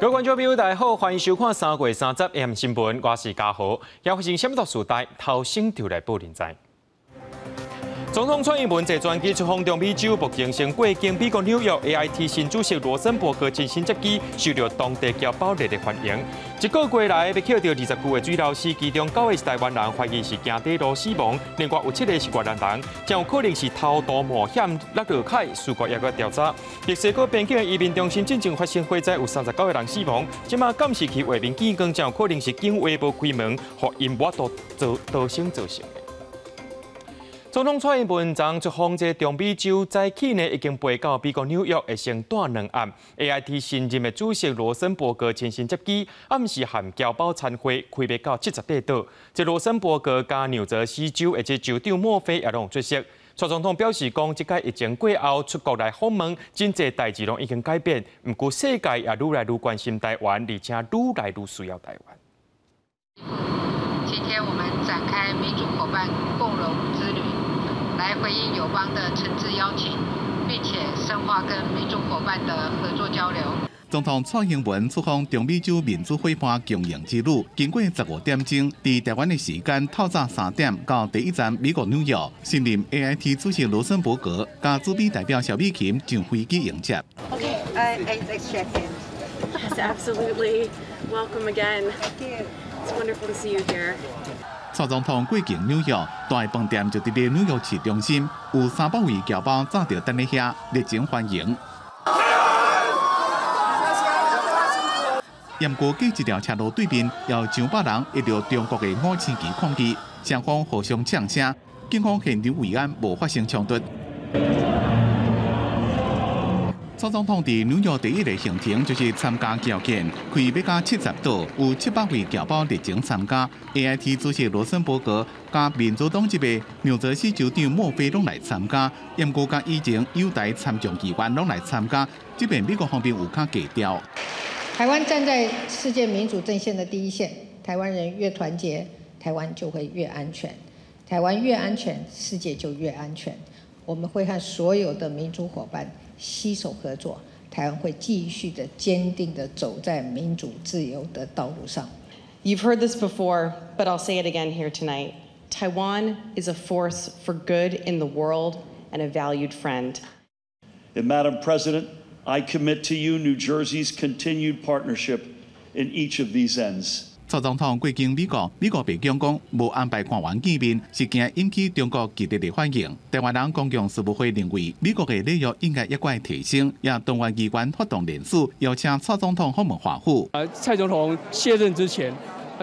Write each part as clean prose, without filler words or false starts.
各位观众朋友，大家好，欢迎收看3月30 AM 新闻，我是嘉豪，也发生什么大事代，头先就来报您知。总统蔡英文坐专机出访中美洲，目前先过境美国纽约 AIT 新主席罗森伯格亲身接机，受到当地侨胞热烈欢迎。一个月来，被捡到20具的水老尸，其中9个是台湾人，怀疑是行底路死亡；另外有7个是越南人，将有可能是偷渡冒险落落海，事故也搁调查。墨西哥边境的移民中心进前发生火灾，有39个人死亡。即马监视器画面见光，将有可能是警卫无开门，互因无法度逃生造成的。总统蔡英文昨出访这中美洲，早起呢已经飞到美国纽约，会先待2暗。AIT 新任的主席罗森伯格亲身接机，暗时含侨胞参会，开别到70地岛。这罗森伯格加纽泽西州的这州长莫菲也拢出席。蔡总统表示讲，这届疫情过后出国来访问，真侪代志拢已经改变。不过世界也愈来愈关心台湾，而且愈来愈需要台湾。今天我们展开民主伙伴共荣之旅，来回应友邦的诚挚邀请，并且深化跟民主伙伴的合作交流。总统蔡英文出访中美洲民主伙伴共赢之路，经过15点钟，伫台湾的时间透早3点到第一站美国纽约，新任 AIT 主席罗森伯格加驻美代表萧美琴上飞机迎接。Okay, let's check in. Yes, absolutely. Welcome again. It's wonderful to see you here. 蔡总统过境纽约，大饭店就伫咧纽约市中心，有300位侨胞早就等咧遐，热情欢迎。不过，过一条车路对面，有上百人一着中国的5星旗抗议，双方互相呛声，警方现场维安无发生冲突。蔡总统伫纽约第一个行程就是参加侨见，开要到70岛，有700位侨胞热情参加。AIT 主席罗森伯格加民主党籍的纽泽西州长莫菲拢来参加，不过甲以前友台参众议员拢来参加。这边美国方面有较低调。台湾站在世界民主阵线的第一线，台湾人越团结，台湾就会越安全。台湾越安全，世界就越安全。我们会和所有的民主伙伴携手合作，台湾会继续的坚定的走在民主自由的道路上。You've heard this before, but I'll say it again here tonight. Taiwan is a force for good in the world and a valued friend. And Madam President, I commit to you New Jersey's continued partnership in each of these ends. 蔡总统过境美国，美国白宫讲无安排官员见面，是惊引起中国极力的欢迎。台湾人公共事务会认为，美国的礼遇应该一块提升，也动员议员发动联署，邀请蔡总统访问华府。蔡总统卸任之前，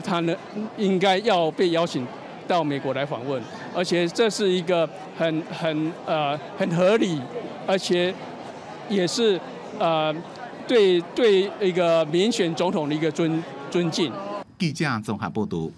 他呢应该要被邀请到美国来访问，而且这是一个很合理，而且也是对一个民选总统的一个尊敬。记者综合报道。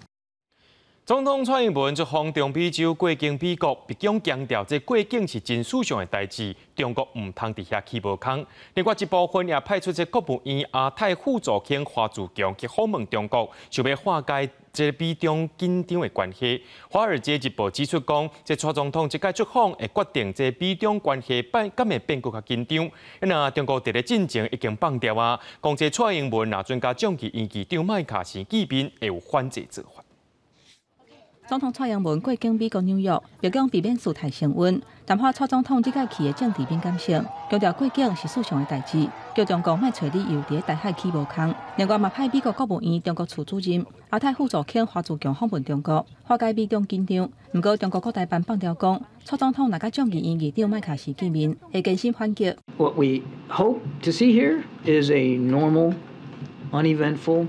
总统蔡英文出访中美洲过境美国，白宫强调，这过境是真史上的代志，中国唔通伫遐起无空。另外一部分也派出这国务院亚太副总监华祖强去访问中国，想要化解这美中紧张的关系。华尔街日报指出讲，这蔡总统这届出访会决定这美中关系敢会变更较紧张。那中国伫咧进前已经放掉啊，讲这蔡英文若准甲将其院期长麦卡锡见面，会有反制做法。总统蔡英文过境美国纽约，白宫避免事态升温。谈话蔡总统这届去的政治敏感性，强调过境是史上的代志，叫中国莫找理由伫台海起无空。另外，嘛派美国国务院中国处主任亚太副总监华祖强访问中国，化解美中紧张。不过，中国各台办放调讲，蔡总统若甲将其院议长麦卡锡见面，会更新反击。What we hope to see here is a normal, uneventful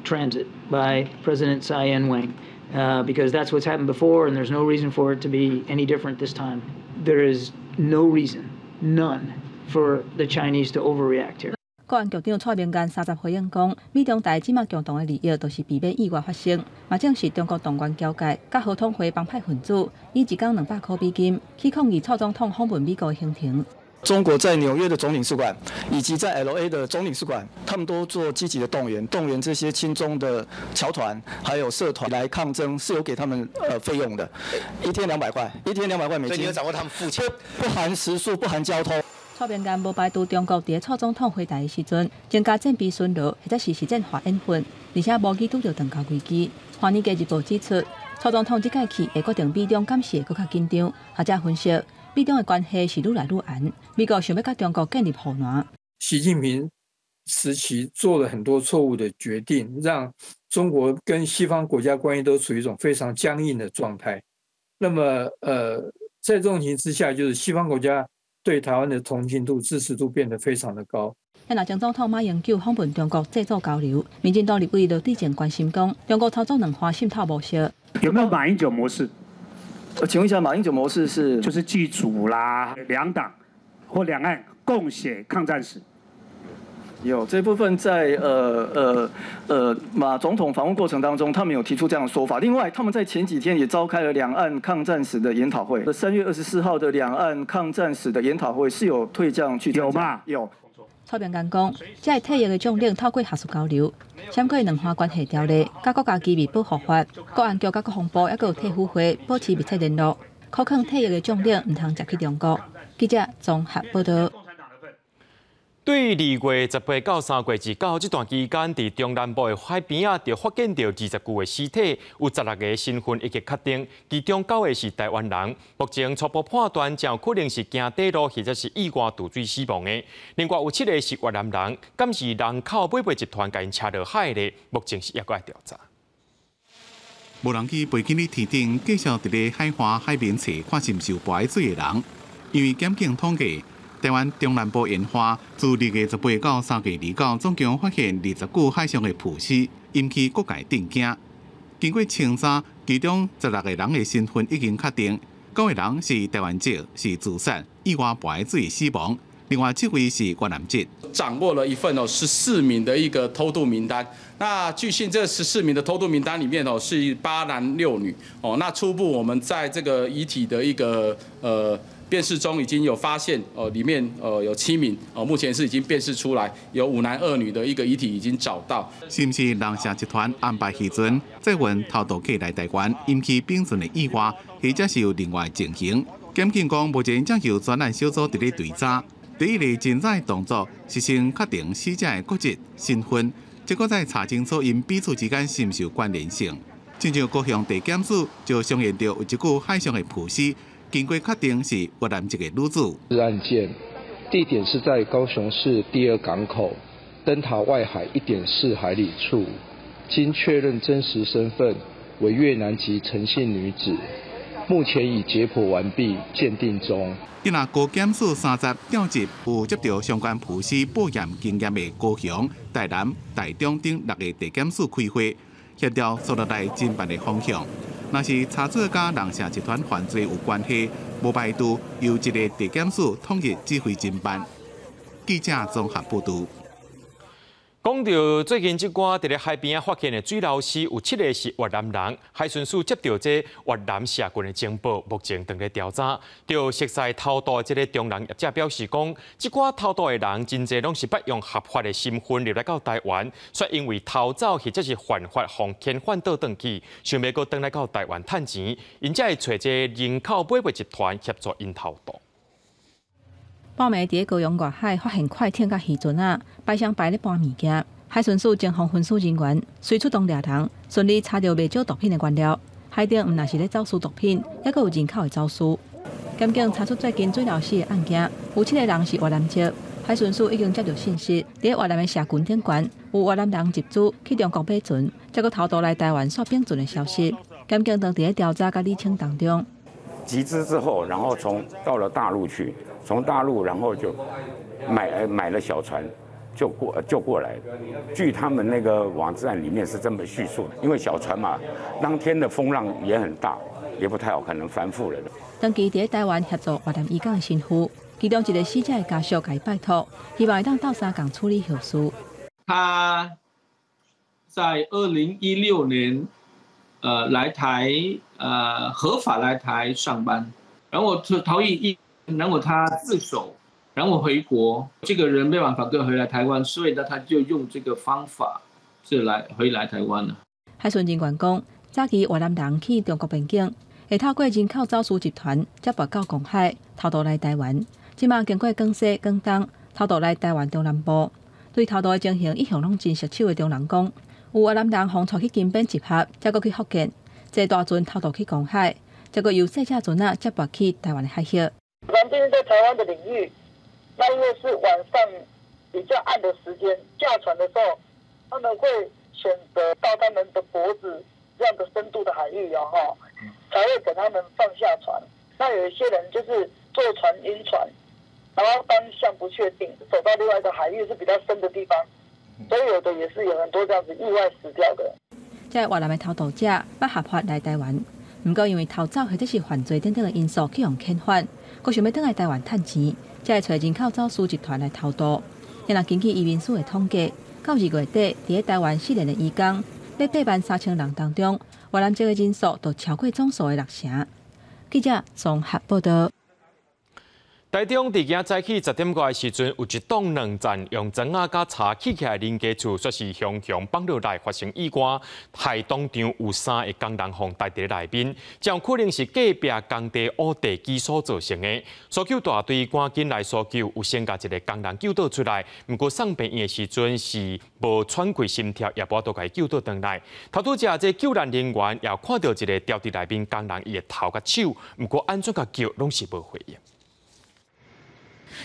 transit by President Tsai Ing-wen. Because that's what's happened before, and there's no reason for it to be any different this time. There is no reason, none, for the Chinese to overreact here. 国安局长蔡明元30回应讲，美中台即马共同的利益都是避免意外发生，嘛正是中国动员交界、甲合统会帮派分子以1天200块美金去抗议蔡总统访问美国的行程。中国在纽约的总领事馆以及在 LA 的总领事馆，他们都做积极的动员这些亲中的侨团还有社团来抗争，是有给他们费用的，1天200块，1天200块美金。所以你有掌握他们付钱，不含食宿，不含交通。蔡英文无排除中国伫蔡总统回台的时阵，增加战备巡逻或者是实战化演训，而且无遇到着断交危机。华尔街日报指出，蔡总统这届去会决定美中监视会更较紧张，学者分析，美中的关系是愈来愈暗，美国想要甲中国建立护栏。习近平时期做了很多错误的决定，让中国跟西方国家关系都处于一种非常僵硬的状态。那么，在这种情形之下，就是西方国家对台湾的同情度、支持度变得非常的高。那前总统马英九访问中国制造交流，民进党立委刘志健关心讲，中国操作两化渗透模式，有没有马英九模式？请问一下，马英九模式是就是祭祖啦，两党或两岸共写抗战史。有这部分在马总统访问过程当中，他们有提出这样的说法。另外，他们在前几天也召开了两岸抗战史的研讨会。3月24号的两岸抗战史的研讨会是有退将去参加。有吗？有。蔡英文讲，这系退役的将领透过学术交流，闪过两岸关系条例、甲国家机密保护法、国安局甲国防部还有退辅会保持密切联络，可劝退役的将领唔通接去中国。记者综合报道。对2月18到3月19这段期间，伫中南部的海边啊，就发现到20具的尸体，有16个身份已经确定，其中9个是台湾人。目前初步判断，有可能是行底路或者是意外渡水死亡的。另外有7个是越南人，敢是人口买卖集团甲因车落海的，目前是抑搁在调查。无人去背景的天顶，继续伫咧海华海面找看是毋是有跋水的人，因为检警统计。台湾中南部沿海自2月18到3月29，总共发现20具海上的浮尸，引起各界震惊。经过清查，其中16个人的身份已经确定，9个人是台湾籍，是自杀、意外跋水死亡；另外7位是越南籍。掌握了一份14名的一个偷渡名单。那据信这14名的偷渡名单里面是8男6女。那初步我们在这个遗体的一个辨识中已经有发现，里面有7名，目前是已经辨识出来，有5男2女的一个遗体已经找到。是不是人社集团安排渔船载运偷渡客来台湾，引起并船的意外，或者是有另外情形？检警讲，目前正由专案小组伫咧调查。第一个侦查动作是先确定死者的国籍身份，结果再查清楚因彼此之间是毋是有关联性。亲像高雄地检署就相验到有一具海上的浮尸。经过确定是越南籍的女子。案件地点是在高雄市第2港口灯塔外海1.4海里处，经确认真实身份为越南籍陈姓女子，目前已解剖完毕，鉴定中。今仔高检署30调集有接到相关浮尸保验经验的高雄、台南、台中等6个地检署开会，协调所在地侦办的方向。若是查出甲人社集团犯罪有关系，无排除由一个地检署统一指挥侦办。记者综合报道。讲到最近这寡伫咧海边发现的水流尸，有7个是越南人。海巡署接到这越南社群的情报，目前正在调查。就熟悉偷渡的这个中人业者表示讲，这寡偷渡的人真侪拢是不用合法的身份入来到台湾，却因为逃走或者是犯法，互遣返倒转去，想要搁转来到台湾趁钱，因才会找这人口买卖集团协助因偷渡。报暝伫高雄外海发现快艇甲渔船啊，摆上摆咧搬物件。海巡署前方分署人员随出动猎人，顺利查到未少毒品的原料。海中毋但是咧走私毒品，还佫有人口的走私。检警查出最近水流尸的案件，有7个人是越南籍。海巡署已经接到信息，伫越南的社群顶悬有越南人集资去中国买船，再佫偷渡来台湾煞并船的消息。检警当伫咧调查甲厘清当中。集资之后，然后到了大陆去，从大陆然后就买了小船，就过来。据他们那个网站里面是这么叙述的，因为小船嘛，当天的风浪也很大，也不太好可能翻覆了。长期伫台湾协助越南移工的辛苦，其中一个死者的家属甲伊拜托，希望会当到三港处理后事。他在2016年。来台合法来台上班，然后逃逸然后他自首，然后回国。这个人没办法跟回来台湾，所以呢，他就用这个方法是回来台湾了。海巡人员讲，早期越南人去中国边境，会透过人口走私集团接驳到公海，偷渡来台湾。即马经过广西、广东，偷渡来台湾中南部。对偷渡的情形，一向拢真棘手的中人讲，有越南人互带去金边集合，再过去福建，坐大船偷渡去公海，再过由细只船啊接驳去台湾的海峡。南边在台湾的领域，那因为是晚上比较暗的时间，驾船的时候，他们会选择到他们的脖子这样的深度的海域才会给他们放下船。那有一些人就是坐船晕船，然后方向不确定，走到另外一个海域是比较深的地方，所以有的也是有很多这样子意外死掉的。这越南的偷渡者捌合法来台湾，不过因为逃走或者是犯罪等等的因素去用遣返，佫想要返来台湾趁钱，才会找人口走私集团来偷渡。因若根据移民署的统计，到2月底，伫台湾4年的移工，在83000人当中，越南籍的人数都超过总数的60%。记者综合报道。台中伫今早起10点过的时阵，有一栋2层用砖仔甲柴砌起来人家厝，说是熊放落来发生意外，害当场有3个工人被带伫内面，这可能是隔壁工地污地基所造成的。搜救大队赶紧来搜救，有先甲一个工人救倒出来，不过送病院的时阵是无喘过心跳，也无都甲伊救倒转来。头拄只这救援人员也看到一个掉伫内面工人伊的头甲手，不过安怎甲救拢是无回应。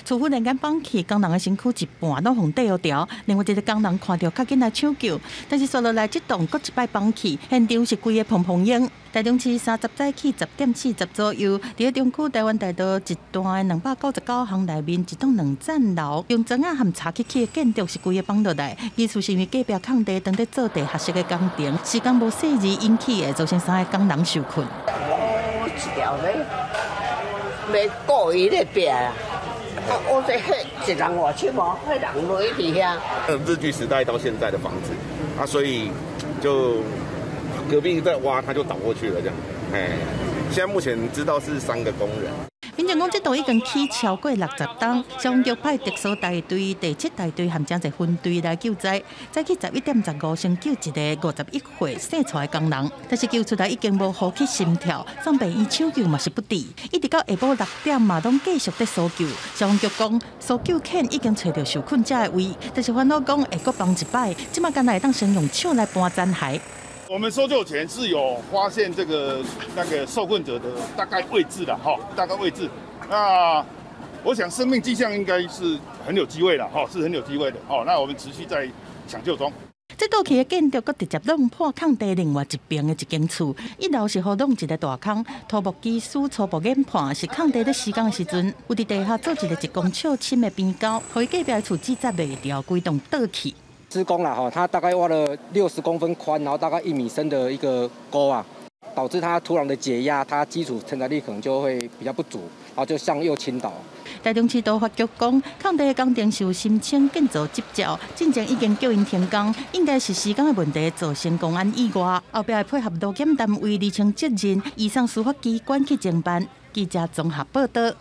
厝忽然间放弃，工人的身躯一半拢互掉掉。另外一个工人看到，较紧来抢救，但是刷落来，这栋搁一摆放弃，现场是规个蓬蓬烟。台中市30早起10点40左右，伫中区台湾大道一段299巷内面，一栋2层楼用砖仔和柴砌起的建筑是规个放落来。疑似是因为隔壁空地当在做地下室的工程，时间无细致引起的，造成3个工人受困。一条要故意咧拼啊！我说迄一人外出无，迄人落去遐。日据时代到现在的房子啊，所以就隔壁在挖，他就倒过去了这样。现在目前知道是3个工人。民众讲，这度已经起超过60栋，消防局派特殊大队、第7大队和正一分队来救灾。早起11点15先救一个51岁生出来的工人，但是救出来已经无呼吸心跳，送病院抢救嘛是不治，一直到下晡6点嘛拢继续在搜救。消防局讲，搜救犬已经找到受困者的位，但是烦恼讲会搁放一摆，即马干来当先用手来搬残骸。我们搜救前是有发现那个受困者的大概位置的大概位置。那我想生命迹象应该是很有机会的是很有机会的那我们持续在抢救中。这倒去的建筑，佫直接弄破空地另外一边的一间厝，1楼是好弄一个大坑，土木技师初步研判是空地在施工的时阵，有伫地下做一个1公尺深的边沟，互伊隔壁的厝支撑袂掉，规栋倒去。施工啦它大概挖了60公分宽，然后大概1米深的一个沟啊，导致它土壤的解压，它基础承载力可能就会比较不足，然后就向右倾倒。台中市都发局讲，空地的工程受申请建造执照，进前已经叫因停工，应该是施工的问题造成公安意外，后壁会配合路检单位厘清责任，移送司法机关去侦办。记者综合报道。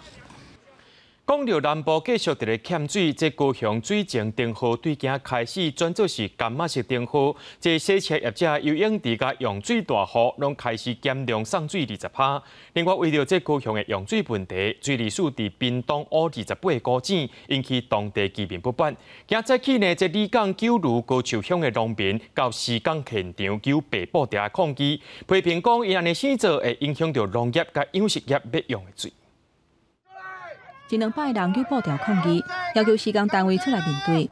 讲到南部继续伫咧欠水，这高雄水情灯号对今开始转做是干嘛式灯号。这洗车业者又用伫甲用水大户，拢开始减量送水20%。另外，为了这高雄的用水问题，水利署伫屏东乌28股井，引起当地居民不满。今早起呢，这李港九如高树乡的农民到施工现场求北部地抗议，批评讲伊安尼生做会影响到农业甲养殖业要用的水。一2摆人去布条抗议，要求施工单位出来面对。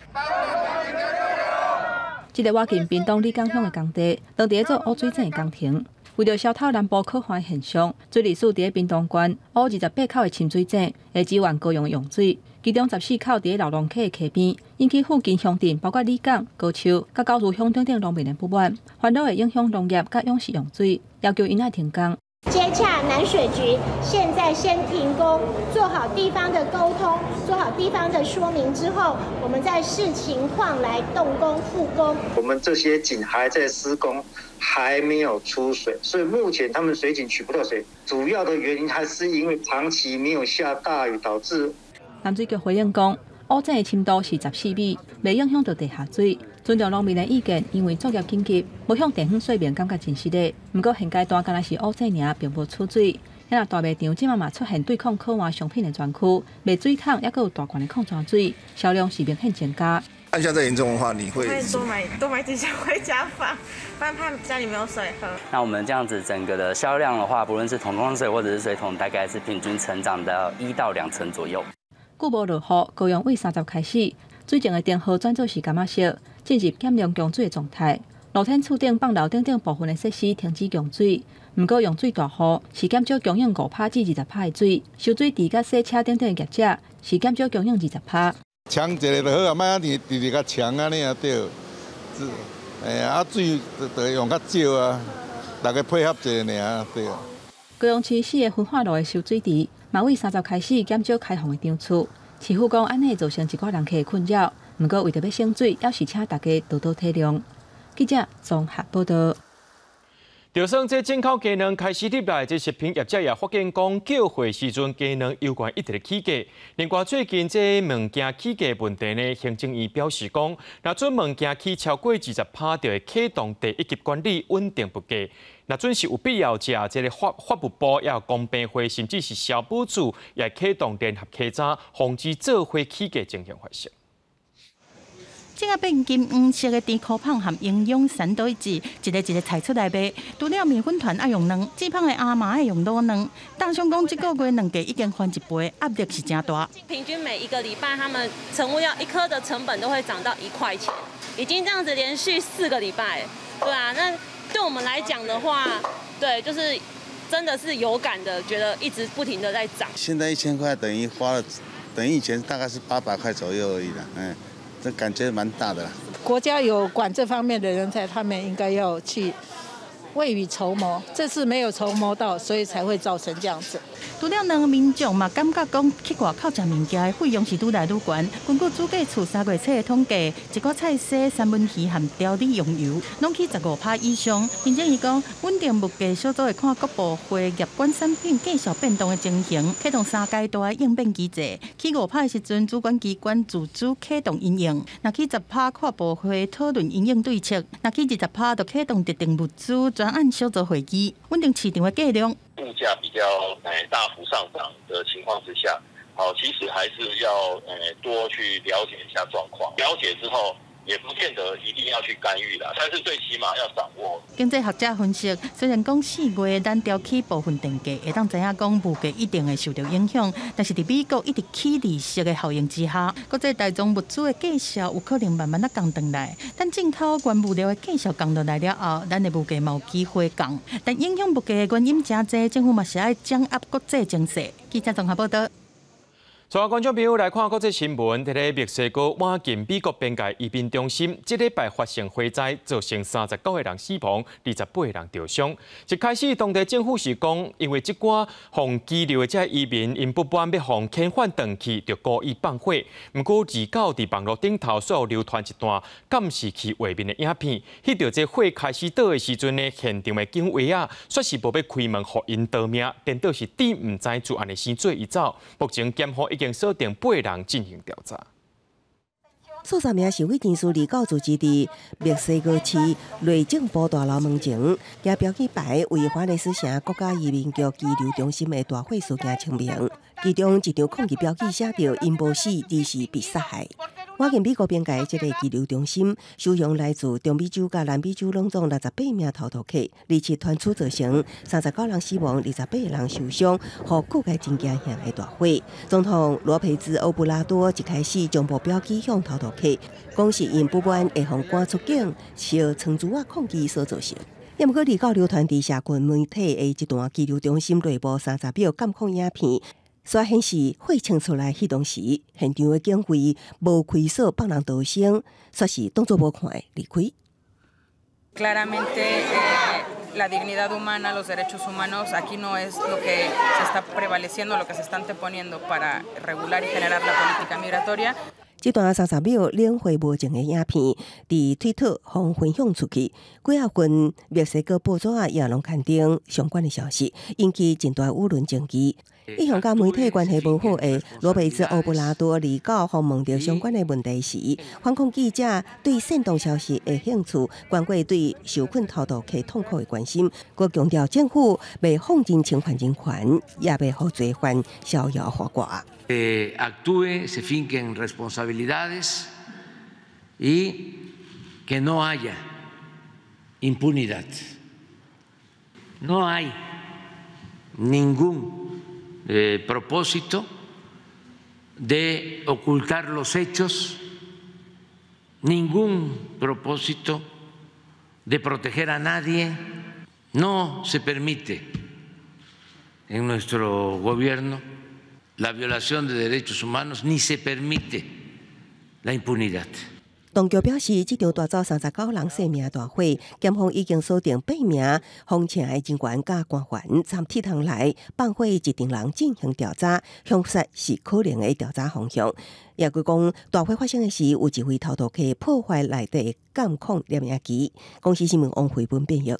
这个我近屏东李港乡的工地，当地做污水井的工程，为了消透南部可环现象，水利署伫屏东县乌28口的深水井，会支援高雄用水，其中14口伫老农溪的溪边，引起附近乡镇包括李港、高树、甲高如乡等等农民的不满，烦恼会影响农业甲养殖用水，要求因爱停工。接洽南水局，现在先停工，做好地方的沟通，做好地方的说明之后，我们再视情况来动工复工。我们这些井还在施工，还没有出水，所以目前他们水井取不到水，主要的原因还是因为长期没有下大雨导致。南水局回应讲，污井的深度是14米，未影响到地下水。尊重农民的意见，因为作业紧急，无向地方水面感觉真实的。不过现阶段敢若是污井尔，并无出水。那大卖场即嘛出现对抗可换商品的专区，卖水桶也有大罐的矿泉水，销量是明显增加。按现在严重的话，你会多买几箱回家放，不然怕家里没有水喝。那我们这样子整个的销量的话，不论是桶装水或者是水桶，大概是平均成长到1到2成左右。久无落雨，高雄为30开始，水井的电荷转做是感染色，进入减量供水的状态。露天厝顶放楼顶部分的设施停止供水，不过用水大户是减少供应5%至20%的水，收水池甲洗车等的业者是减少供应20%。强一个就好啊，莫啊直较强安尼啊对。水就用较少啊，大家配合一下尔对。高雄市4个分化路的收水池，嘛为30开始减少开放的场次。市府讲安尼造成一寡人客的困扰，不过为着要省水，要是请大家多多体谅。记者综合报道。就算这进口鸡卵开始入来，这食品业者也发现讲，叫货时阵鸡卵有关一直起价。另外，最近这物件起价问题呢，行政院表示讲，若准物件起超过20%，就会启动第1级管理稳定物价。若准是有必要者，这个法务部也有公平会，甚至是消保处也启动联合稽查，防止做货起价情形发生。这个变金黄色的甜苦棒和营养三倒一致，一个菜出来卖。除了面粉团爱用卵，制棒的阿妈爱用卤卵。大兄讲，这个月卵价已经翻1倍，压力是真大。平均每1个礼拜，他们成物要1颗的成本都会涨到1块钱，已经这样子连续4个礼拜，对啊，那对我们来讲的话，对，就是真的是有感的，觉得一直不停的在涨。现在1000块等于花了，等于以前大概是800块左右而已啦，这感觉蛮大的啦。国家有管这方面的人才，他们应该要去未雨绸缪。这次没有筹谋到，所以才会造成这样子。除了两民众嘛，感觉讲去外口食物件的费用是愈来愈悬。根据主计处3月初的统计，一个菜色、三文鱼和调理用油，拢起15%以上。并且伊讲，稳定物价小组会看各部会业管产品价格变动的情形，启动3阶段的应变机制。起5%的时阵，主管机关自主启动应用；若起10%，跨部会讨论应用对策；若起20%，就启动特定物资专案小组会议，稳定市场的价量。物价比较大幅上涨的情况之下，其实还是要多去了解一下状况。了解之后，也不见得一定要去干预啦，但是最起码要掌握。经济学者分析，虽然讲4月咱调起部分电价，会当知影讲物价一定会受到影响，但是伫美国一直起利息的效应之下，国际大宗物资的价销有可能慢慢降回来。但进口原物料的价销降落来了后，咱的物价嘛有机会降。但影响物价的原因真多，政府嘛是爱掌握国际情势。记者综合报道。所有观众朋友来看国际新闻，伫咧墨西哥湾近美国边界移民中心，这礼拜发生火灾，造成39个人死亡，28个人受伤。一开始，当地政府是讲，因为这寡放居留的这移民因不满要放遣返回去，就故意放火。不过，29伫网络顶头所有流传一段监视器画面的影片，翕到这火开始倒的时阵呢，现场的警卫啊，说是无要开门，互因逃命，颠倒是底唔知自安尼先做伊走。目前检方已经锁定8人进行调查。数十名社会人士离教组织伫墨西哥市内政部大楼门前，举标语牌为华雷斯城国家移民局居留中心的大火事件声明。其中一张抗议标语写着“因无死，而是被杀害”。我近美国边界这个居留中心，收容来自中美洲甲南美洲拢总68名逃脱客，27团处造成39人死亡，28人受伤，和各界真惊吓的大火。总统罗佩兹·欧布拉多一开始将目标指向逃脱客，讲是因不满会互赶出境，烧仓珠啊抗议所造成。也毋过，离教流传伫社群媒体的一段居留中心内部30秒监控影片。所显示，火冲出来迄当时，现场的警卫无开锁，帮人逃生，说是当作无看离开。Claramente, la dignidad humana, los derechos humanos, aquí no es lo que se está prevaleciendo, lo que se está anteponiendo para regular y generar la política migratoria. 这段30秒领会无情的影片，伫推特互分享出去，几啊份墨西哥报纸也拢刊登相关的消息，引起真大舆论争议。一向甲媒体关系无好的罗贝兹·欧布拉多离岛访问到相关的问题时，反控记者对煽动消息的兴趣，关过对受困逃渡客痛苦的关心，佮强调政府未放尽侵犯人权，也未让罪犯逍遥法外。Actúe, se finquen responsabilidades y que no haya impunidad. No hay ningún propósito de ocultar los hechos, ningún propósito de proteger a nadie. No se permite en nuestro gobierno la violación de derechos humanos, ni se permite la impunidad. 当局表示，这场带走39人性命大火，检方已经锁定8名防请的人员甲官员，参铁通来放火一定人进行调查，凶杀是可能的调查方向。也据讲，大火发生的时，有一位逃渡客破坏内底监控摄影机。公司新闻王慧文编译。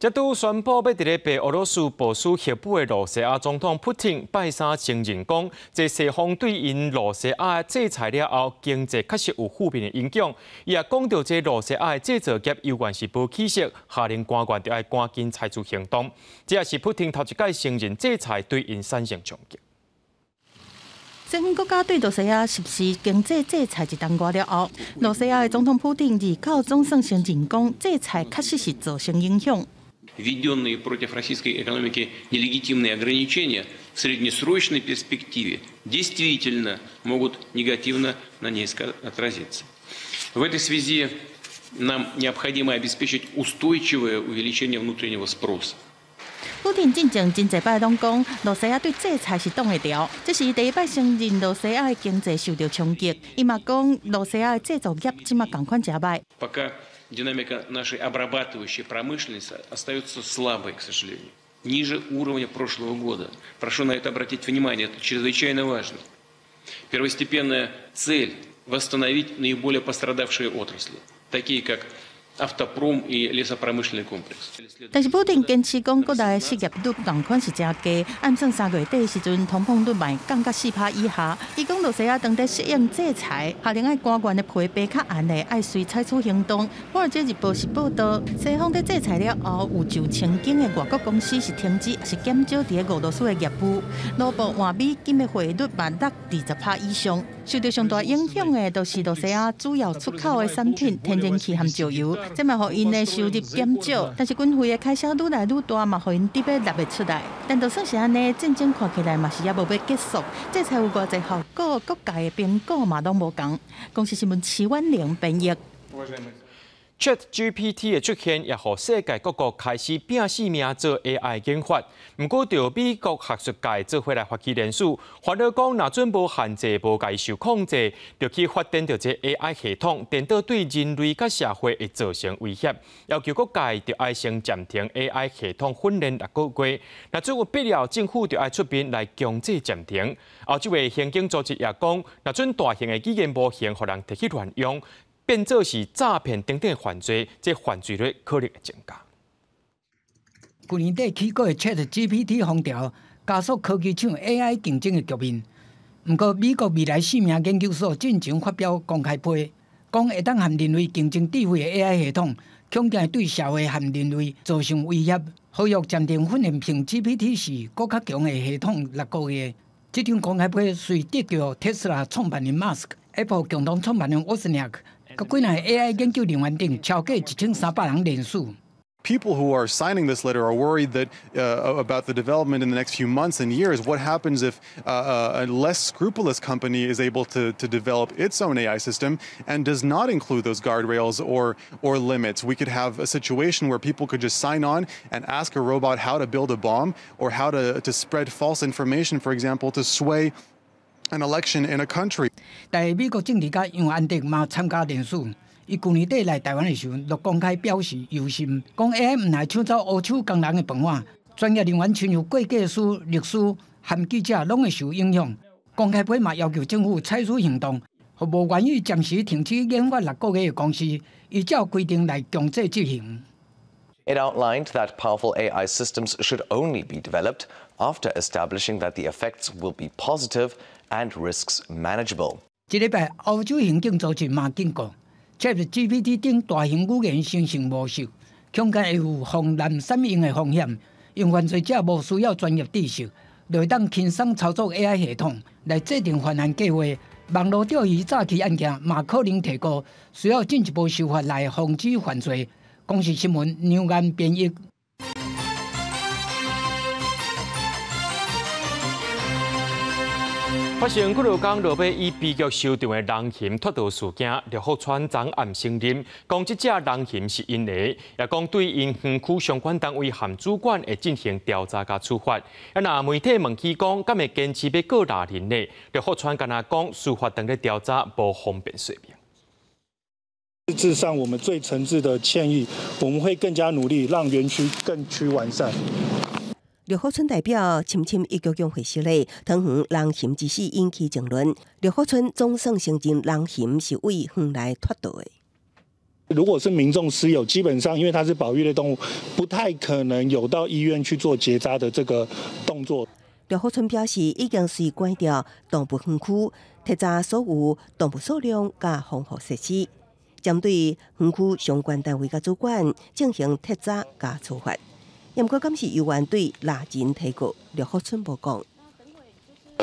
一度宣布要伫咧被俄罗斯部署核武的罗西亚总统普京拜三承认讲，这西方对因罗西亚的制裁了后，经济确实有负面的影响。伊也讲到，这罗西亚的制造业有关是无起色，下令官员要赶紧采取行动。这也是普京头一届承认制裁对因产生冲击。西方国家对罗西亚实施经济制裁一冬多了后，罗西亚的总统普京29总算承认讲，制裁确实是造成影响。Введенные против российской экономики нелегитимные ограничения в среднесрочной перспективе действительно могут негативно на ней отразиться. В этой связи нам необходимо обеспечить устойчивое увеличение внутреннего спроса. 普京进前真侪摆拢讲，罗西亚对制裁是挡会牢，这是第一摆承认罗西亚的经济受到冲击。伊嘛讲，罗西亚的制造业即马共款真歹。Динамика нашей обрабатывающей промышленности остается слабой, к сожалению, ниже уровня прошлого года. Прошу на это обратить внимание, это чрезвычайно важно. Первостепенная цель – восстановить наиболее пострадавшие отрасли, такие как автопром и лесопромышленный комплекс. 但是普京坚持讲，国内的失业率同款是真低，按算3月底时阵，通膨率卖降到4%以下。伊讲罗西亚当地适应制裁，下令爱官员的皮白较硬的，爱随采取行动。华尔街日报是报道，西方在制裁了后，有上千间的外国公司是停止还是减少伫俄罗斯的业务。卢布换美金的汇率嘛落20%以上。受到上大影响的，就是罗西亚主要出口的产品天然气和石油。 这嘛，互因的收入减少，但是军费的开销愈来愈大，嘛，互因得要纳袂出来。但就算是安尼，战争看起来嘛是也无要结束，这才有偌济效果，各界的评估嘛拢无同。公司新闻齐婉玲编译。 ChatGPT 的出现，也让世界各国开始拼死命做 AI 研发。不过，就美国学术界做伙来发起联署，发了讲，若准无限制、无界受控制，就去发展到这 AI 系统，电到对人类甲社会会造成威胁。要求各界就要先暂停 AI 系统训练6个月。若如有必要，政府就要出面来强制暂停。澳洲的刑警组织也讲，若准大型的语言模型互人摕去乱用。 变做是诈骗等等犯罪，这犯罪率可能会增加。去年底起过的 ChatGPT 风潮，加速科技厂 AI 竞争的局面。不过，美国未来4名研究所进前发表公开批，讲会当和人类竞争智慧的 AI 系统，恐惊会对社会和人类造成威胁。呼吁暂停训练凭 GPT 是更较强的系统6个月。这场公开批随得到 Tesla 创办人 Musk、Apple 共同创办人 Wozniak。 甲几名 AI 研究人员等超过1300人联署。 People who are signing this letter are worried that about the development in the next few months and years. What happens if a less scrupulous company is able to develop its own AI system and does not include those guardrails or limits? We could have a situation where people could just sign on and ask a robot how to build a bomb or how to spread false information, for example, to sway an election in a country. 但美国政治家杨安迪嘛参加联署，伊去年底来台湾的时候，就公开表示忧心，讲 AI 唔来抢走乌手工人的饭碗，专业人员亲像会计师、律师和记者拢会受影响。公开批嘛要求政府采取行动，互无愿意暂时停止研发6个月的公司，依照规定来强制执行。 It outlined that powerful AI systems should only be developed after establishing that the effects will be positive and risks manageable. 这礼拜，欧洲行政组织嘛警告 ，ChatGPT 等大型语言生成模式，恐间会有防滥散用的风险，因犯罪者无需要专业知识，就当轻松操作 AI 系统来制定犯案计划。网络钓鱼诈欺案件嘛可能提高，需要进一步修法来防止犯罪。公视新闻牛眼编译。发生几多天落尾以悲剧收场的人形脱逃事件，陆福川昨暗承认，讲这只人形是因的，也讲对因园区相关单位和主管会进行调查甲处罚。那媒体问起讲，敢会坚持要告哪人呢？陆福川敢若讲，司法等咧调查，无方便说明。致上我们最诚挚的歉意，我们会更加努力，让园区更趋完善。陆福村代表深深一局用回事咧，汤圆人形之事引起争论。陆福村总算承认人形是为园内脱逃的。如果是民众私有，基本上因为它是保育类动物，不太可能有到医院去做结扎的这个动作。陆福村表示，已经是关掉动物园区，铁查所有动物数量甲防护设施，针对园区相关单位甲主管进行铁查甲处罚。不过，敢是有人对哪人提告？陆福村无讲。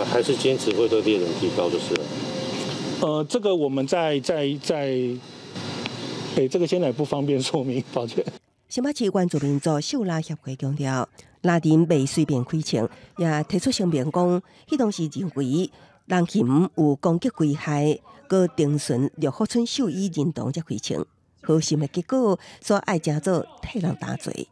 还是坚持会对猎人提高就是了。这个我们在，这个现在不方便说明，抱歉。新北市原住民族秀拉协会强调，拉人未随便开枪，也提出声明讲，迄当时认为人形有攻击危害，佮定顺陆福村兽医认同才开枪，好心的结果，所爱正做替人担罪。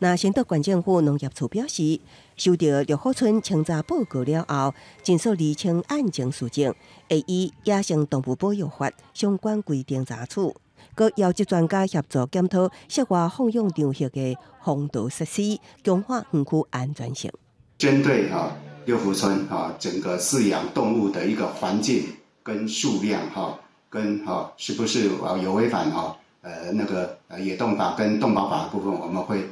那新竹县政府农业处表示，收到陆福村清查报告了后，尽速厘清案情事情，会以野生动物保育法相关规定查处，佮邀集专家协助检讨涉外放养场域的防盗设施，强化园区安全性。针对六福村整个饲养动物的一个环境跟数量跟是不是有违反那个野动法跟动保法的部分，我们会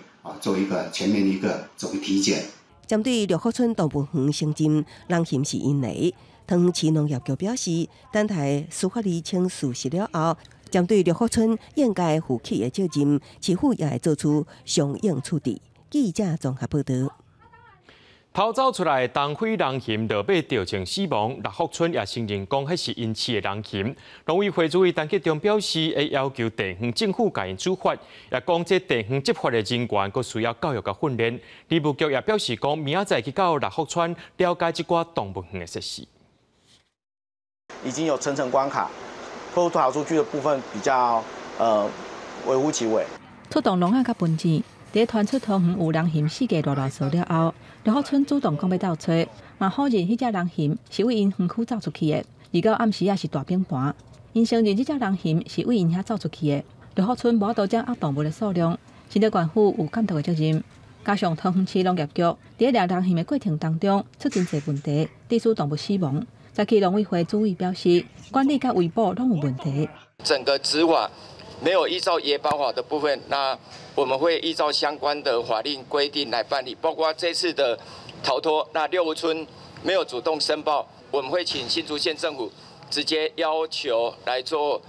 做一个全面的一个总体检。针对陆福村动物园承认人形是因的，桃园市农业局表示，等待司法厘清事实了后，针对陆福村应该负起的责任，市府也会做出相应处置。记者综合报道。逃走出来的东非人形落尾吊情死亡，陆福村也承认讲，迄是因饲的人形。农委会主委陈吉中表示，会要求地方政府甲因处罚，也讲这地方执法的人员佫需要教育甲训练。林务局也表示讲，明仔载去到陆福村了解这寡动物园的设施。已经有层层关卡，逃出去的部分比较微乎其微。出动农案甲分钱。在传出桃园有人形死价大数了后，陆福村主动讲要倒找，嘛否认迄只人形是为因园区走出去的，而到暗时也是大变盘。因承认这只人形是为因遐走出去的。陆福村无多将恶动物的数量，新竹县府有监督的责任。加上桃园市农业局在抓人形的过程当中出真侪问题，致使动物死亡。早期农委会主委表示，管理甲维保拢有问题。整个执法没有依照野保法的部分，那我们会依照相关的法令规定来办理，包括这次的逃脱，那六福村没有主动申报，我们会请新竹县政府直接要求来做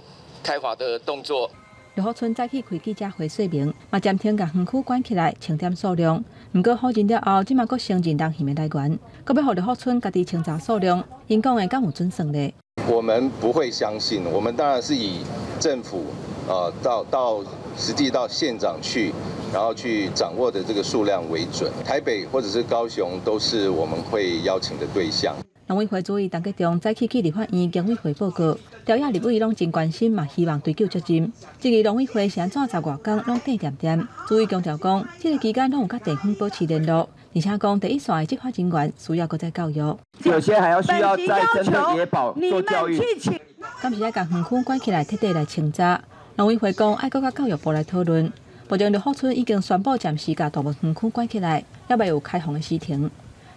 开罚的动作。陆福村早起开记者会说明，嘛暂停甲园区关起来清点数量，不过好认了后，即嘛佫承认人形的来源，佫要互陆福村家己清查数量，因讲的敢有准算呢？我们不会相信，我们当然是以政府到实际到现场去，然后去掌握的这个数量为准。台北或者是高雄都是我们会邀请的对象。农委会主委陈吉中早起去立法院经委会报告，朝野立委拢真关心，嘛希望追究责任。这个农委会是安怎10外天拢点点点？主委强调讲，这个期间拢有甲地方保持联络，而且讲第一线的执法人员需要搁再教育。有些还要需要再针对野保做教育。敢是要将园区关起来，彻底来清查。农委会讲，爱搁甲教育部来讨论。目前陆福村已经宣布暂时将动物园区关起来，也未有开放的时程。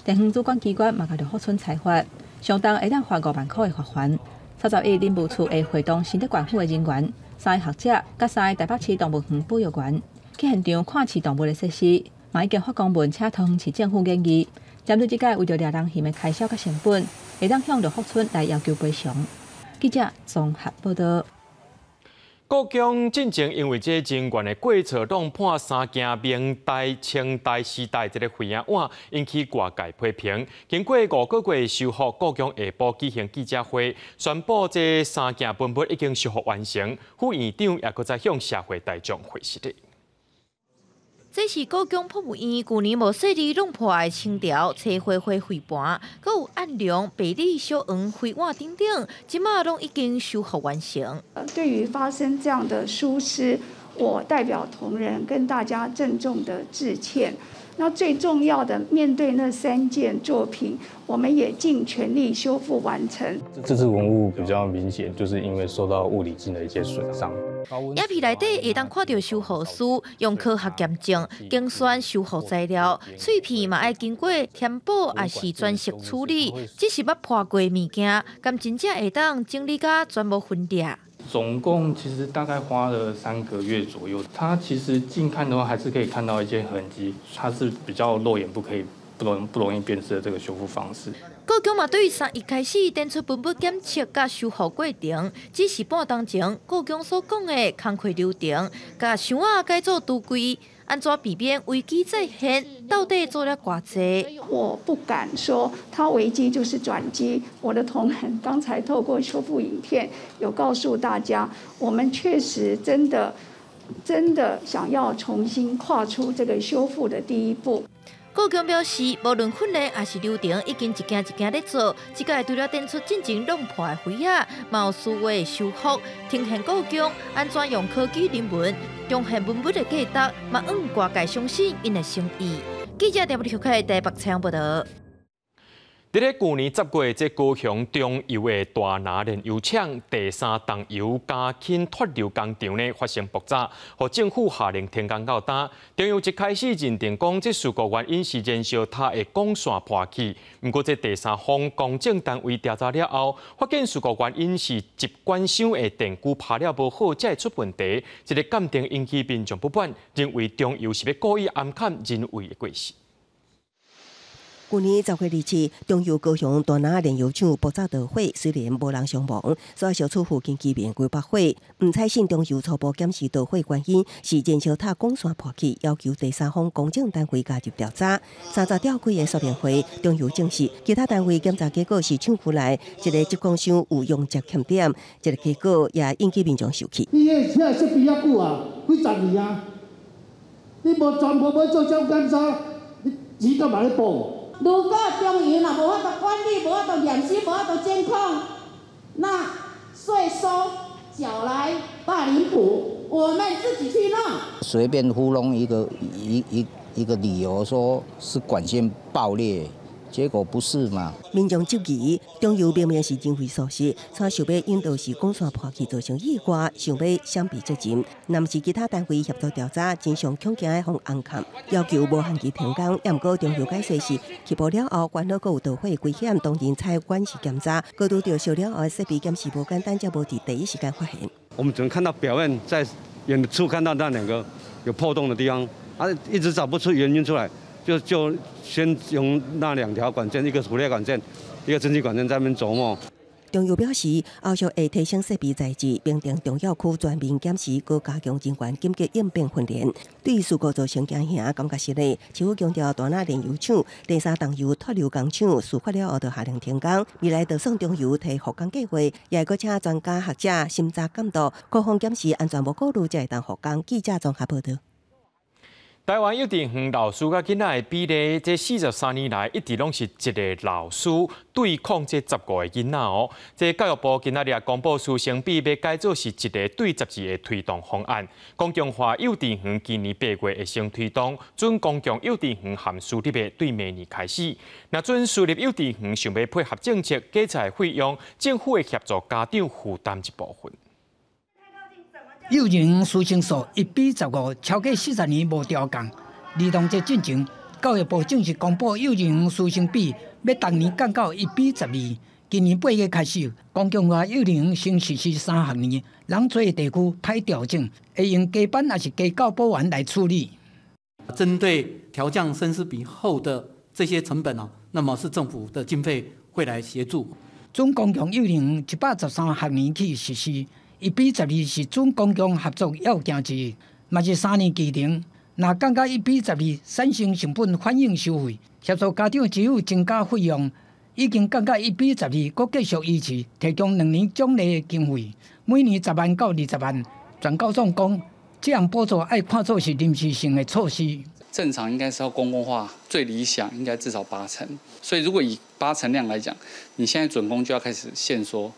地方主管机关嘛，甲陆福村裁罚，相当会当罚5万块的罚款。30日，林务处会会同新竹县府的人员、3个学者、甲3个台北市动物园保育员去现场看饲动物的设施，嘛已经发公文请桃园市政府建议，针对即届为着掠人嫌的开销甲成本，会当向乐福村来要求赔偿。记者综合报道。高雄进前因为这人员的过错弄破三件明代、清代时代这个灰影碗，引起外界批评。经过5个月修复，高雄下晡举行记者会，宣布这三件文物已经修复完成。副院长也搁再向社会大众回示的。这是高雄博物院去年无细致弄破的清朝青花灰灰盘，阁有暗梁、白里小黄灰碗等等，即马拢已经修复完成。对于发生这样的疏失，我代表同仁跟大家郑重的致歉。那最重要的，面对那3件作品，我们也尽全力修复完成。这次文物比较明显，就是因为受到物理性的一些损伤。影片内底会当看到修复师用科学验证精选修复材料，碎片嘛爱经过填补，也是转色处理。只是捌破过物件，敢真正会当整理甲全部分裂。总共其实大概花了3个月左右。它其实近看的话，还是可以看到一些痕迹，它是比较肉眼不容易辨识的这个修复方式。高雄嘛，对于3月开始展出文物检测甲修复过程，只是半当前高雄所讲的工课流程，甲箱仔改造都柜，安怎避免危机再现？到底做了偌济？我不敢说它危机就是转机。我的同仁刚才透过修复影片，有告诉大家，我们确实真的想要重新跨出这个修复的第一步。高雄表示，无论训练还是流程，已经一件一件在做。即届除了展出进前弄破的灰仔，嘛有数位修复，呈现高雄安怎用科技人文彰显文物的价值，嘛让外界相信因的诚意。记者电视台台北采访报道。伫咧去年10月，这高雄中油的大拿炼油厂第3重油加氢脱硫工厂呢发生爆炸，互政府下令停工到今。中油一开始认定讲，这事故原因是燃烧塔的管线破去。不过，这第3方公证单位调查了后，发现事故原因是集管箱的电箍拍了无好，才会出问题。这个鉴定引起民众不满，认为中油是要故意暗砍人为的过失。去年10月2日，中油高雄大拿炼油厂爆炸大火，虽然无人伤亡，所小厝附近居民几百火。唔采信中油初步检视大火原因是燃烧塔管线破去，要求第3方公证单位加入调查。3十吊柜的说明会，中油证实其他单位检查结果是厂区内一个集管箱有用质欠点，这个结果也引起民众生气。你迄车设备遐久啊，几10年啊，你无全部要做检查，你钱干嘛咧补？如果中油若无法度管理、无法度验收、无法度监控，那税收缴来大林埔，我们自己去弄。随便糊弄一个理由，说是管线爆裂，结果不是嘛？民众质疑中油明明是经费疏失，才想要引导是管线破去造成意外，想要闪避责任。若是其他单位协助调查，真相恐惊会互暗砍，要求无限期停工。也毋过中油解释是起爆了后，管道阁有导火危险，当然才管时检查。高度着烧了后的设备检视无简单，才无伫第一时间发现。我们只能看到表面，在远处看到那2个有破洞的地方，一直找不出原因出来。就先用那2条管线，一个储列管线，一个蒸汽管线在那边琢磨。中油表示，后续会提升设备材质，并定重要区全面检视，搁加强人员紧急应变训练。对于事故造成惊吓，感觉失礼。政府强调，大拿炼油厂第3重油脱硫工厂事发了后，就下令停工。未来就算中油提复工计划，也会搁请专家学者审查监督，各方检视安全无顾虑，才会当复工。记者综合报道。台湾幼稚园老师甲囡仔的比例，这43年来一直拢是一个老师对抗这15个囡仔哦。这教育部今仔日公布师生比要改做是1个对12的推动方案。公共化幼稚园今年8月会先推动，准公共幼稚园含私立的对明年开始。那准私立幼稚园想要配合政策，加载费用，政府会协助家长负担一部分。幼儿园师生数1比15，超过40年无调降。儿童节进前，教育部正式公布幼儿园师生比要当年降到1比12。今年8月开始，公共化幼儿园先实施3学年，人多的地区歹调整，会用加班还是加教保员来处理。针对调降生死比后的这些成本那么是政府的经费会来协助。准公共幼儿园113学年起实施，1比12是准公共合作要件之一，嘛是3年期程。若降到1比12，产生成本反映收费，协助家长只有增加费用。已经降到1比12，搁继续维持提供2年奖励经费，每年10万到20万。全高总讲，这样补助爱看作是临时性的措施。正常应该是要公共化，最理想应该至少80%。所以如果以80%量来讲，你现在准公就要开始限缩，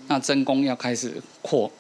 那真公要开始扩，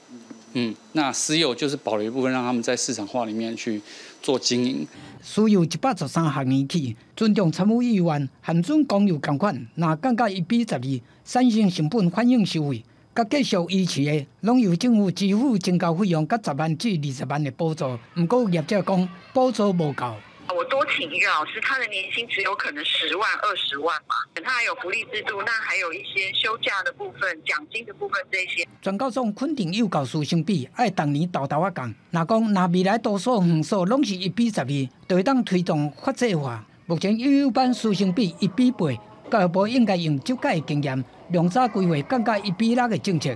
那私有就是保留一部分，让他们在市场化里面去做经营。私有113学年起，尊重参与意愿，含准公有同款，若降到1比12，产生成本反映收费，甲继续维持的，拢由政府支付增加费用，甲10万至20万的补助。不过业者讲，补助无够。我多请一个老师，他的年薪只有可能10万、20万嘛，他还有福利制度，那还有一些休假的部分、奖金的部分这些。全高总肯定幼教师生比爱当年豆豆降，若未来多数园所拢是1比12，就会当推动法制化。目前幼幼班师生比1比8，教育部应该用这届的经验，量早规划降到1比6的政策。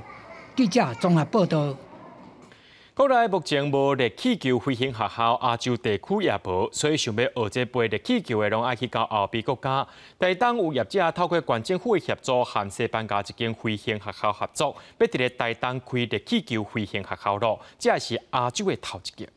记者综合报道。国内目前无热气球飞行学校，亚洲地区也无，所以想要学这飞热气球的，拢爱去到后边国家。但当有业者透过县政府的协助，和西班牙一间飞行学校合作，要伫咧台东开热气球飞行学校咯，这也是亚洲的头一件。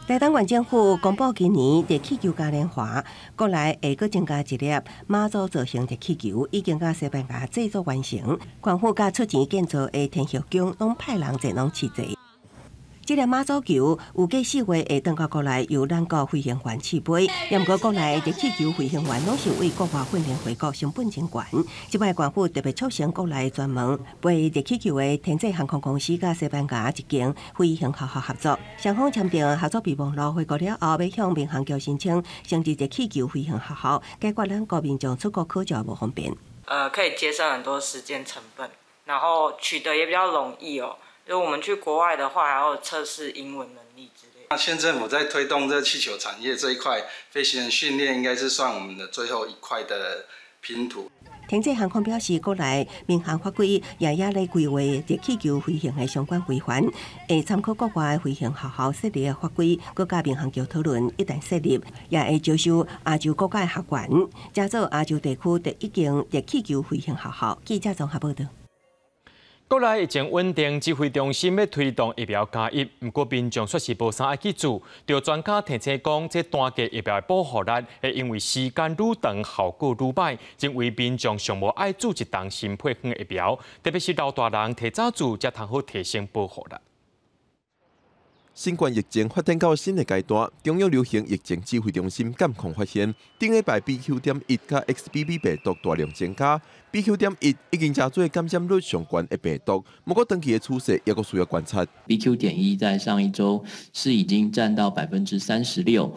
台东县政府公布今年热气球嘉年华，国内会阁增加一粒马祖造型热气球，已经甲西班牙制作完成。县府甲出钱建造的天后宫，拢派人前往试坐。这粒马祖球有计4月会登到国内，由咱国飞行员试飞。也毋过国内热气球飞行员拢是为国外训练回国，成本真悬。即摆县府特别促成国内专门飞热气球的天际航空公司，甲西班牙一间飞行学校合作。双方签订合作备忘录，回国了后要向民航局申请升级热气球飞行学校，解决咱国民众出国考照无方便。可以节省很多时间成本，然后取得也比较容易哦。就我们去国外的话，还要测试英文能力之类的。那县政府在推动这气球产业这一块，飞行员训练应该是算我们的最后一块的拼图。天际航空表示，国内民航法规也咧规划热气球飞行的相关规范，会参考国外飞行学校设立的法规，各甲民航局讨论。一旦设立，也会招收亚洲各界学员，加做亚洲地区第一间热气球飞行学校。记者综合报道。国内疫情稳定，指挥中心要推动疫苗加1，不过民众却是无啥爱去做。就专家提醒讲，这单价疫苗的保护力会因为时间愈长，效果愈歹，认为民众上无爱做一档新配方疫苗，特别是老大人提早做，才通好提升保护力。新冠疫情发展到新的阶段，中央流行疫情指挥中心监控发现，顶礼拜 BQ.1 甲 XBB 病毒大量增加。BQ.1 已经加做感染率上悬的病毒，不过长期的趋势也阁需要观察。BQ.1 在上一周是已经占到36%，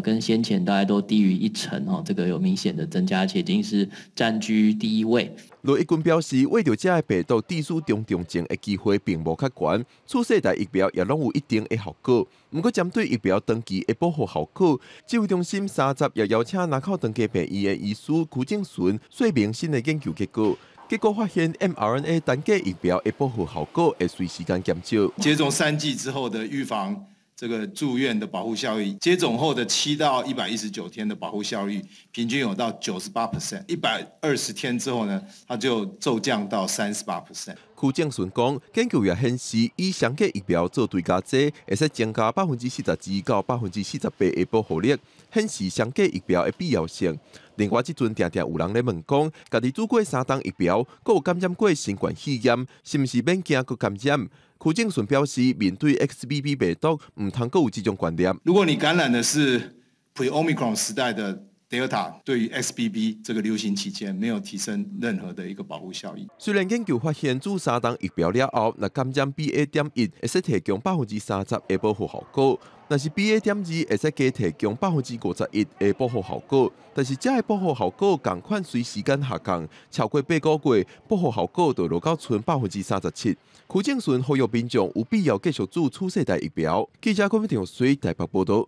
跟先前大概都低于1%这个有明显的增加，且已经是占据第1位。罗一军表示，为着这个病毒致死中重症的机会并无较悬，次世代疫苗也拢有一定的效果。不过，针对疫苗长期的保护效果，指挥中心30也邀请南口长期病院的医师曲正顺说明新的研究结果。结果发现 mRNA 单价疫苗的保护效果会随时间减少。接种3剂之后的预防这个住院的保护效益，接种后的7到119天的保护效率，平均有到98%，120天之后呢，它就骤降到38%。曲正顺讲，研究也显示，以双价疫苗做对家剂，会使增加42%到48%的保护力，显示双价疫苗的必要性。另外，即阵常常有人咧问讲，家己做过3档疫苗，阁有感染过新冠肺炎，是毋是免惊阁感染？曲正顺表示，面对 XBB 病毒，唔通阁有这种观念。如果你感染的是 Pre-Omicron 时代的 Delta， 对于 XBB 这个流行期间没有提升任何的一个保护效益。虽然研究发现，做3档疫苗了后，若感染 BA.1 会使提供30%的保护效果。但是 BA.2 会使加提供51%的保护效果，但是这个保护效果同款随时间下降，超过8个月，保护效果就落到剩37%。曲正顺呼吁民众有必要继续做次世代疫苗。记者郭明婷随台北报道。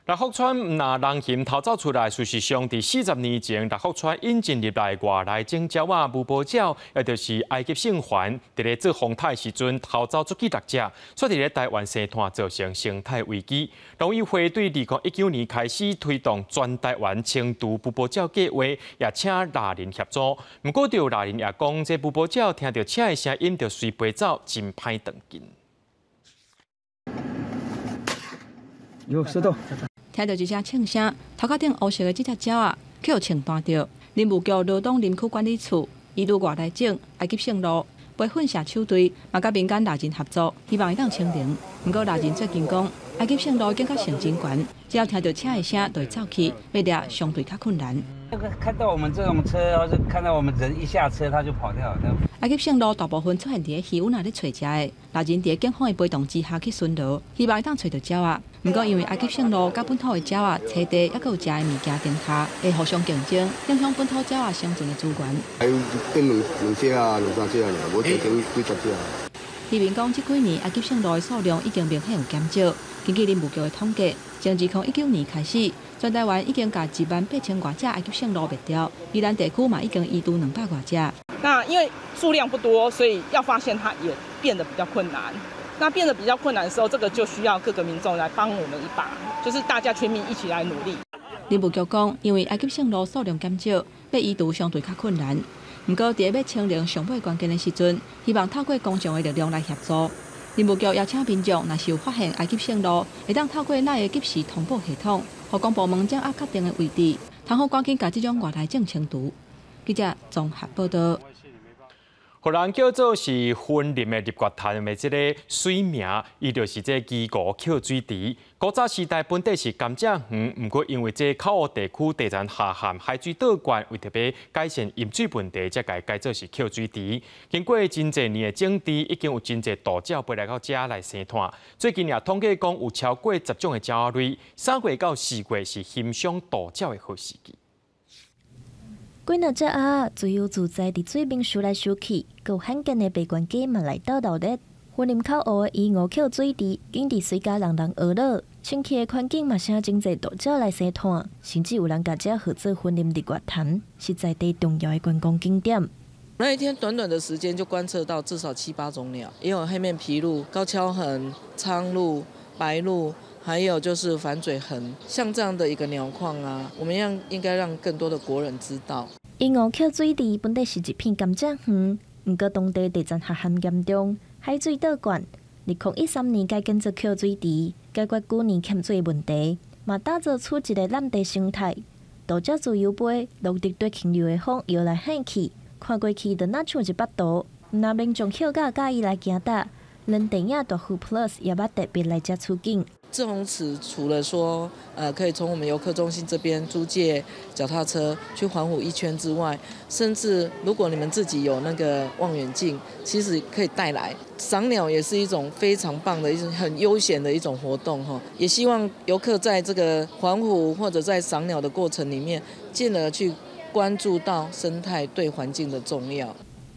六福村唔拿人嫌逃走出来，事实上，伫40年前，六福村引进入来外来种鸟啊、无保鸟，也就是埃及圣环，伫咧做风台时阵逃走出去6只，所以伫咧台湾生态造成生态危机。农委会对2019年开始推动全台湾清除无保鸟计划，也请拉人协助。不过，就拉人也讲，这无保鸟听到车的声音就随飞走，真歹当紧。有收到。听到一声庆声，头壳顶乌色的这只鸟啊，去互枪弹着。林务局罗东林区管理处一路外来种埃及圣路培训社手队，嘛甲民间拉人合作，希望会当清零。不过拉人最近讲，埃及圣路已经较成真悬，只要听到车的声就会走去，要抓相对较困难。看到我们这种车，要是看到我们人一下车，他就跑掉了。埃及圣路大部分出现伫个鱼尾咧找食的，拉人伫警方的陪同之下去巡逻，希望会当找到鸟啊。不过因为埃及圣路甲本土的鸟啊，车地还佫有食的物件顶下，会互相竞争，影响本土鸟啊生存的资源。还有变两只啊，两三只啊，无整整几十只啊。渔民讲，这几年埃及圣路的数量已经明显有减少。根据林务局的统计，从2019年开始，全台湾已经甲18000多只埃及圣路灭掉，宜兰地区嘛已经移除200多只。那因为数量不多，所以要发现它也变得比较困难。那变得比较困难的时候，这个就需要各个民众来帮我们一把，就是大家全民一起来努力。林务局讲，因为埃及圣路数量减少，要移除相对较困难。不过，在要清零上尾关键的时阵，希望透过公众的力量来协助。林务局邀请民众，若是有发现埃及圣路，会当透过咱的及时通报系统，互公部门掌握确定的位置，通好赶紧把这种外来种清除。记者综合报道。互人叫做是森林的立月潭的这个水名，伊就是这基湖扣水池。古早时代本地是甘蔗园，不过因为这靠湖地区地层下陷，海水倒灌，为特别改善饮水问题，才改做是扣水池。经过真侪年的整治，已经有真侪大鸟飞来到这来生态。最近也统计讲有超过10种的鸟类，3月到4月是欣赏大鸟的好时机。几若只鸭自由自在伫水面游来游去，有罕见的白冠鸡嘛来到闹热。森林口湖的伊湖扣水池，竟伫水家人人娱乐，清气的环境嘛请真侪大鸟来生态，甚至有人甲这号做森林日月潭，是在地重要的观光景点。那一天短短的时间就观测到至少7、8种鸟，也有黑面琵鹭、高跷鸻、苍鹭、白鹭。还有就是反嘴鸻，像这样的一个鸟况啊，我们应该让更多的国人知道。伊湖扣水池本来是一片甘蔗园，不过当地地层下陷严重，海水倒灌。2013年改建做扣水池，解决旧年欠水问题，嘛打造出一个蓝地生态。大鸟自由飞，陆地对轻柔的风摇来喊去，看过去就若像一巴图。若民众捡到介意来行搭，连电影大户 Plus 也捌特别来遮出境。志宏池除了说，可以从我们游客中心这边租借脚踏车去环湖1圈之外，甚至如果你们自己有那个望远镜，其实可以带来。赏鸟也是一种非常棒的、很悠闲的一种活动哈。也希望游客在这个环湖或者在赏鸟的过程里面，进而去关注到生态对环境的重要。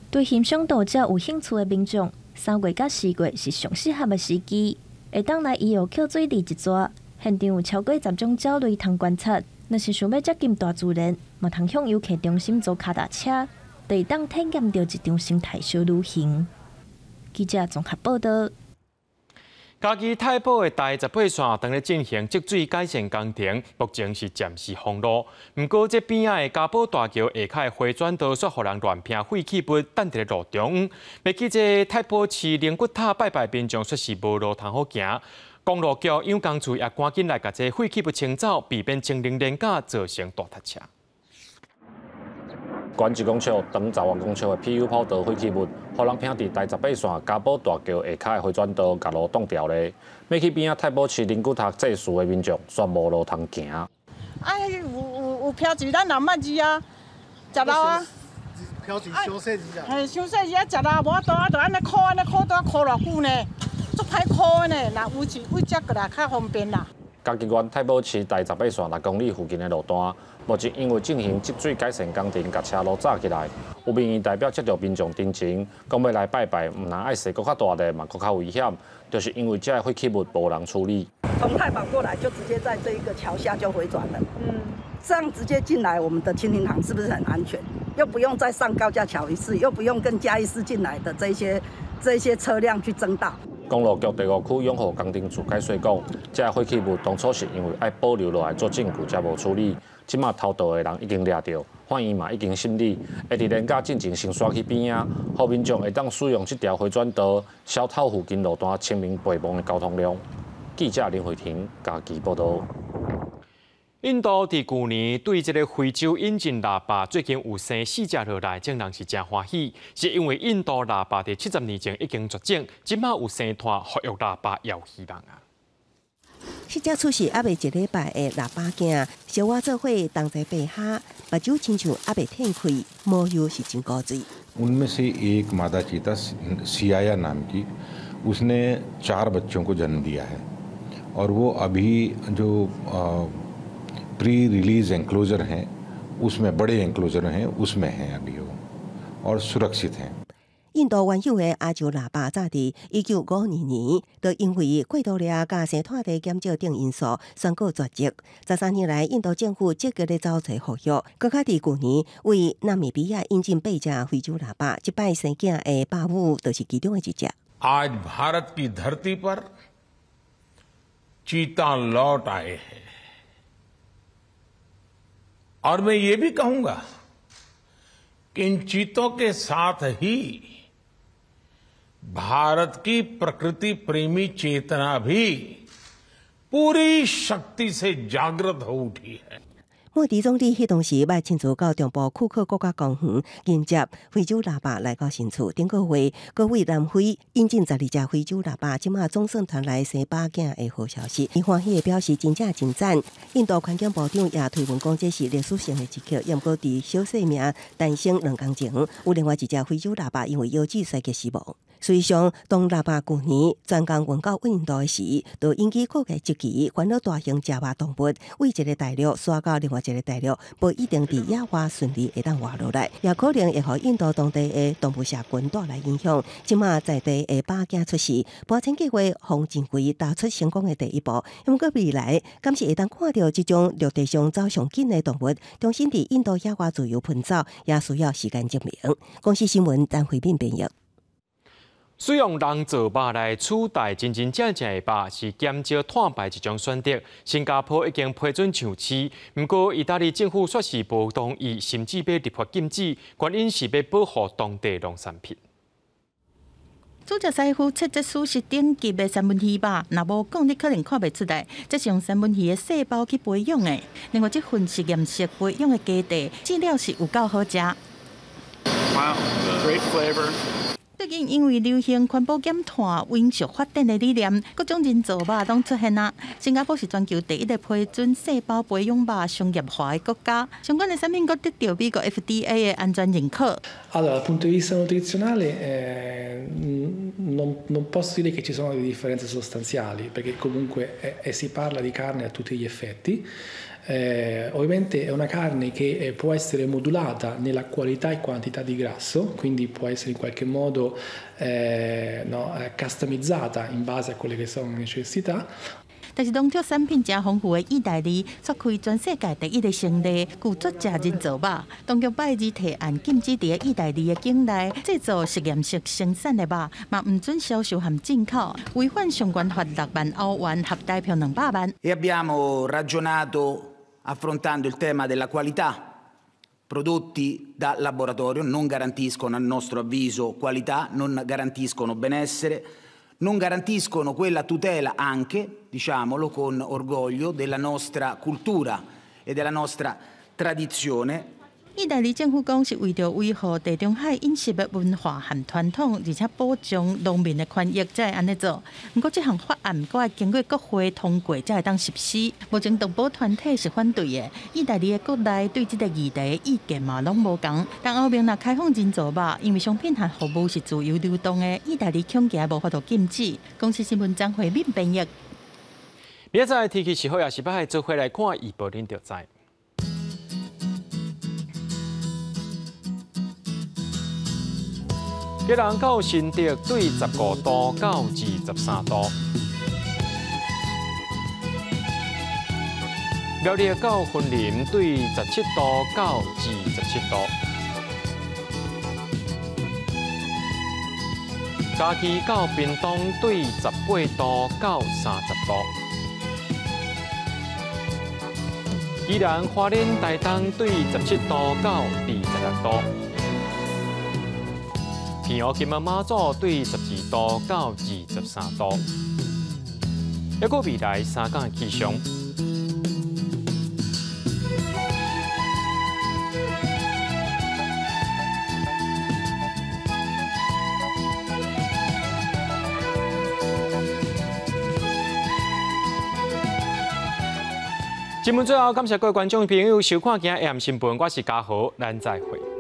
对欣赏大鸟有兴趣的民众，3月到4月是上适合的时机。会当来伊湖扣水池一抓，现场有超过10种鸟类通观察。若是想要接近大自然，嘛通向游客中心坐脚踏车，就会当体验到一场生态小旅行。记者综合报道。嘉义太保的第18线正在进行积水改善工程，目前是暂时封路。不过，这边仔的嘉宝大桥下开回转道，煞互人乱拼废弃物等在路中。要去这太保市灵骨塔拜拜民众，说是无路通好行。公路局养工处也赶紧来把这废弃物清走，避免清零连假造成大塞车。管1公尺、长10万公尺的 PU 跑道废弃物，互人拼伫第18线嘉宝大桥下开回转道，甲路挡掉咧。要去边仔太保市灵骨塔祭祀的民众，煞无路通行。有漂住咱南曼子啊，食老啊。漂住小细子啊。嘿，小细子啊，食老无法度啊，就安尼靠都要靠偌久呢，足歹靠呢。若有一位接过来较方便啦。嘉义县太保市第18线6公里附近的路段，目前因为进行积水改善工程，甲车路炸起来。有民意代表接到民众陈情，讲要来拜拜，唔能爱踅搁较大的，嘛搁较危险，就是因为这废弃物无人处理。从太保过来就直接在这一个桥下就回转了。这样直接进来我们的清林塘是不是很安全？又不用再上高架桥一次，又不用跟嘉义市进来的这些车辆去争道。公路局第5区永和工程处解说讲，这废弃物当初是因为爱保留落来做证据，才无处理。即马偷盗的人已经抓到，法院嘛已经审理，会伫连假进前先刷去边啊，后民众会当使用这条回转道，消透附近路段清明繁忙的交通量。记者林慧婷家己报道。印度伫去年对这个非洲引进腊八，最近有生4只落来，众人是真欢喜，是因为印度腊八伫70年前已经绝种，即马有生团复育腊八，要希望啊。4只出世还未1礼拜的腊八囝，小我做伙同齐白虾，目睭亲像还未舔开，模样是真古锥。उनमें से एक मादा चीता सियाया नाम की, उसने 4 बच्चों को जन्म दिया है और वो अभी जो प्री रिलीज एंक्लोजर हैं उसमें बड़े एंक्लोजर हैं उसमें हैं अभी वो और सुरक्षित हैं। 印度原有的阿洲腊八早伫1952年，就因为过度掠甲生态地减少等因素，宣告绝迹。13年来，印度政府积极地找找复育，搁较伫去年为纳米比亚引进8只非洲腊八，即摆生囝的巴武就是其中的一只。आज भारत की धरती पर चीता लौट आए हैं और मैं ये भी कहूंगा कि इन चीतों के साथ ही भारत की प्रकृति प्रेमी चेतना भी पूरी शक्ति से जागृत हो उठी है। 莫迪总理迄当时要亲自到中部库克国家公园迎接非洲腊八来到新厝。顶个月，各位南非引进12只非洲腊八，即马总算传来生8囝的好消息。伊欢喜地表示真正真赞。印度环境部长也推文讲这是历史性的一刻，也毋过伫小生命诞生2天前，有另外一只非洲腊八因为腰子衰竭死亡。实际上，当腊八去年专工运到印度的时，就引起各界积极烦恼大型食肉动物为一个大陆刷到另外一个大陆，不一定伫野外顺利会当活落来，也可能会互印度当地的动物社群带来影响。即马在地的8囝出世，搬迁计划方正规踏出成功的第一步。因过未来，敢是会当看到这种陆地上走上紧的动物，重新伫印度野外自由奔走，也需要时间证明。公司新闻陈慧敏编译。使用人造肉来取代真正的肉，是减少碳排一种选择。新加坡已经批准上市，不过意大利政府却是无同意，甚至要立法禁止，原因是要保护当地农产品。主食师傅切这属是顶级的三文鱼吧？若无讲，你可能看袂出来，这是用三文鱼的细胞去培养的。另外，这份实验室培养的基地，质料是有够好食。Wow, great flavor. 最近因为流行环保减碳、永续发展的理念，各种人造肉拢出现啦。新加坡是全球第一个批准细胞培养肉商业化的国家，相关的产品阁得到美国 FDA 的安全认可。Allora, dal punto di vista nutrizionale non posso dire che ci sono delle differenze sostanziali, perché comunque si parla di carne a tutti gli effetti. Ovviamente è una carne che può essere modulata nella qualità e quantità di grasso, quindi può essere in qualche modo customizzata in base a quelle che sono le necessità. 但是农畜产品真丰富的意大利，揭开全世界第一个成立具作食人造肉。当局拜日提案禁止伫意大利的境内制造实验室生产的肉，嘛唔准销售含进口，违反相关法6万欧元，合代票200万。E abbiamo ragionato affrontando il tema della qualità. Prodotti da laboratorio non garantiscono, a nostro avviso, qualità, non garantiscono benessere, non garantiscono quella tutela anche, diciamolo con orgoglio, della nostra cultura e della nostra tradizione. 意大利政府讲是为着维护地中海饮食的文化和传统，而且保障农民的权益，才会安尼做。不过，这项法案阁要经过国会通过，才会当实施。目前动保团体是反对的，意大利的国内对这个议题意见嘛拢无同。但后面若开放人造肉，因为商品和服务是自由流动的，意大利恐惊无法度禁止。公司新闻张慧敏编译。明仔天气时好，也是要做回来看预报，恁就知。吉人到新竹对15度到23度，苗栗到云林对17度到27度，嘉义到屏东对18度到30度，宜兰花莲台东对17度到26度，平湖金门马祖对12度到23度。还有未来3天的气象。节目最后，感谢各位观众朋友收看今日AM新闻，我是嘉豪，咱再会。